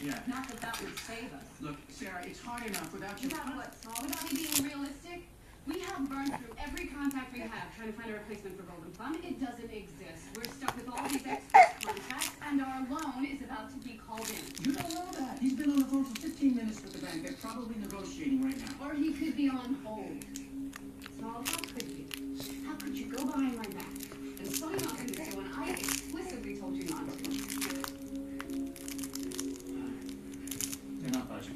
Yeah. Not that that would save us. Look, Sarah, it's hard enough without you. Without what, Saul? Without me being realistic? We have burned through every contact we have trying to find a replacement for Golden Plum. It doesn't exist. We're stuck with all these expert contacts, and our loan is about to be called in. You don't know that. He's been on the phone for 15 minutes with the bank. They're probably negotiating right now. Or he could be on hold. Saul, how could you? How could you go behind my back and sign off on this when I explicitly told you not to? They're not budging.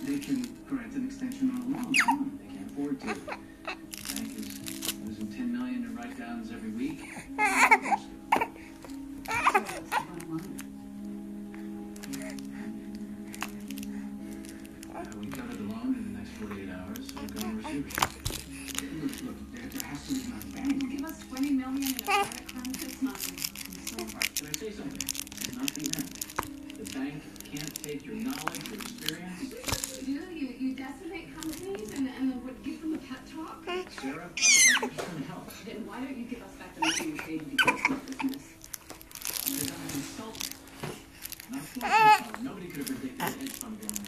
They can grant an extension on a loan. They can't afford to. The bank is losing $10 million in write-downs every week. We got the loan in the next 48 hours. We're going to receive it. Look, there has to be enough bank. You give us $20 million in a credit crunch, it's nothing. Can I say something? It's nothing there. The bank can't take your knowledge, your experience. You decimate companies and then would give them a pep talk? Sarah, I'm just trying to help. Then why don't you give us back the money you paid to do this business? Because I'm a consultant. Not a fortune teller. Nobody could have predicted the hedge fund going on.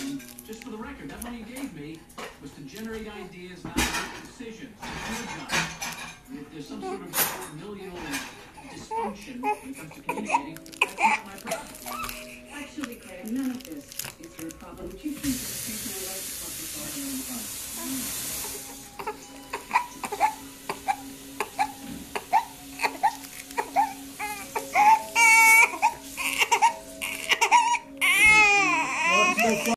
And just for the record, that money you gave me was to generate ideas, not make decisions. It's your job. And if there's some sort of familial dysfunction when it comes to communicating, that's not my problem. Actually, Craig, none of this is your problem.